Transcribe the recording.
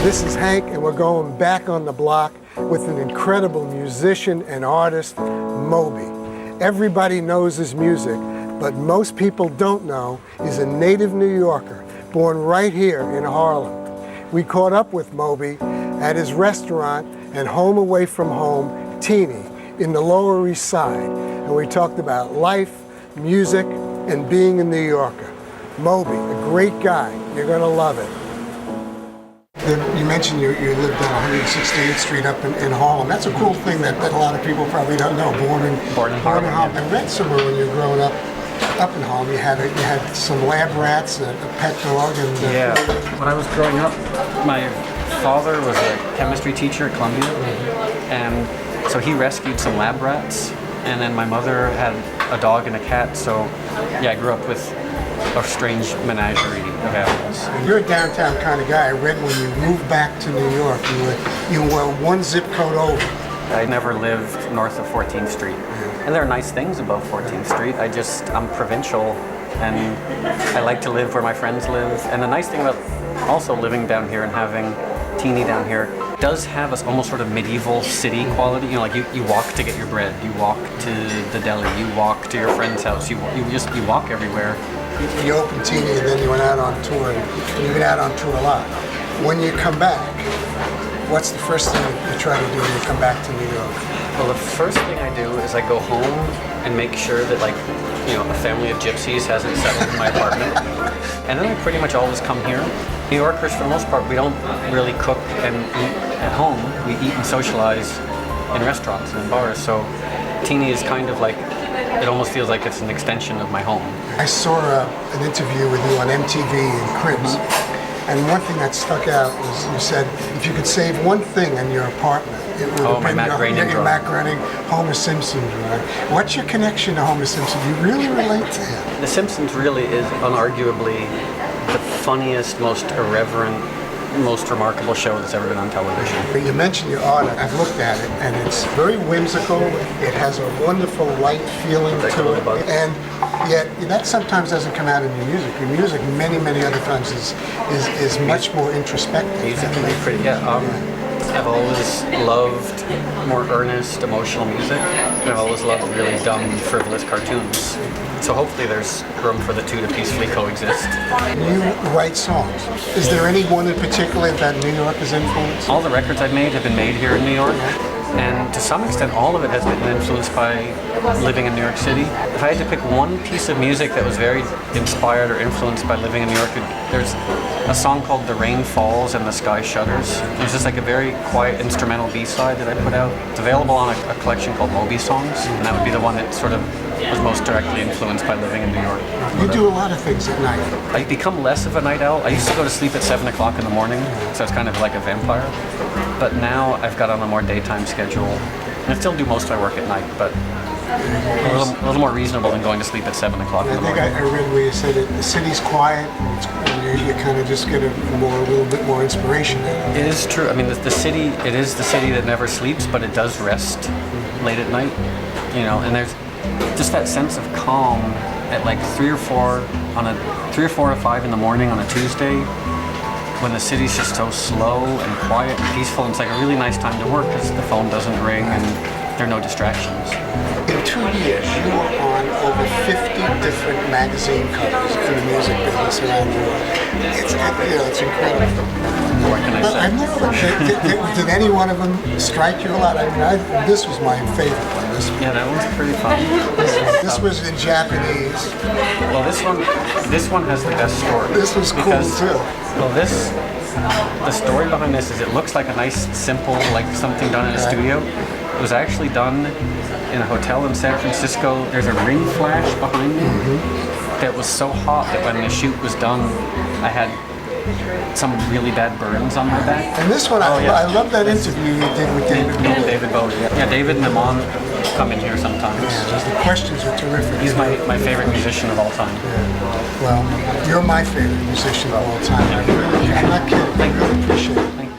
This is Hank, and we're going back on the block with an incredible musician and artist, Moby. Everybody knows his music, but most people don't know he's a native New Yorker, born right here in Harlem. We caught up with Moby at his restaurant and home away from home, Teeny, in the Lower East Side, and we talked about life, music, and being a New Yorker. Moby, a great guy. You're gonna love it. You mentioned you lived on 168th Street up in Harlem. That's a cool thing that a lot of people probably don't know. Born in Harlem. I read somewhere when you were growing up in Harlem, you had some lab rats, a pet dog, and yeah. When I was growing up, my father was a chemistry teacher at Columbia, and so he rescued some lab rats. And then my mother had a dog and a cat. So yeah, I grew up with a strange menagerie of animals. You're a downtown kind of guy. I read when you moved back to New York, you were one zip code over. I never lived north of 14th Street. And there are nice things above 14th Street. I'm provincial, and I like to live where my friends live. And the nice thing about also living down here and having Teeny down here does have a almost sort of medieval city quality. You know, like you walk to get your bread, you walk to the deli, you walk to your friend's house, you walk everywhere. You opened Teeny and then you went out on tour, and you've been out on tour a lot. When you come back, what's the first thing you try to do when you come back to New York? Well, the first thing I do is I go home and make sure that, like, you know, a family of gypsies hasn't settled in my apartment. And then I pretty much always come here. New Yorkers, for the most part, we don't really cook and eat at home. We eat and socialize in restaurants and in bars. So Teeny is kind of like, it almost feels like it's an extension of my home. I saw an interview with you on MTV in Cribs, and one thing that stuck out was you said if you could save one thing in your apartment, it would have been your Matt Groening Homer Simpson drawing. What's your connection to Homer Simpson? You really relate to him. The Simpsons really is unarguably the funniest, most irreverent, most remarkable show that's ever been on television. You mentioned your art. I've looked at it, and it's very whimsical. It has a wonderful light feeling to it, and yet that sometimes doesn't come out in your music. Your music, many other times, is much more introspective. Music can be pretty. I've always loved more earnest, emotional music, and I've always loved really dumb, frivolous cartoons. So hopefully there's room for the two to peacefully coexist. You write songs. Is there any one in particular that New York has influenced? All the records I've made have been made here in New York. And to some extent, all of it has been influenced by living in New York City. If I had to pick one piece of music that was very inspired or influenced by living in New York, there's a song called The Rain Falls and the Sky Shudders. It's just like a very quiet instrumental B-side that I put out. It's available on a collection called Moby songs, and that would be the one that sort of was most directly influenced by living in New York. You do a lot of things at night. I become less of a night owl. I used to go to sleep at 7 o'clock in the morning, so it's kind of like a vampire. But now I've got on a more daytime schedule. And I still do most of my work at night, but a little more reasonable than going to sleep at 7 o'clock in the morning. I read where you said that the city's quiet, and you kind of just get a little bit more inspiration. It is true. I mean, the city, it is the city that never sleeps, but it does rest late at night. You know, and there's just that sense of calm at like 3 or 4 or 5 in the morning on a Tuesday, when the city's just so slow and quiet and peaceful. And it's like a really nice time to work because the phone doesn't ring and there are no distractions. In 2 years, you were on over 50 different magazine covers in the music business around the world. It's incredible. What can I say? I've never, did any one of them strike you a lot? I mean, this was my favorite one. Yeah, that one's pretty fun. This was in Japanese. Well, this one has the best story. This was cool too. Well, the story behind this is it looks like a nice, simple, like something done in a studio. It was actually done in a hotel in San Francisco. There's a ring flash behind me that was so hot that when the shoot was done, I had some really bad burns on my back. And this one, I love that interview you did with David Bowie. Yeah, David Bowie. Yeah, David and Amon come in here sometimes. The questions are terrific. He's my favorite musician of all time. Yeah. Well, you're my favorite musician of all time. I'm not kidding. I really appreciate it.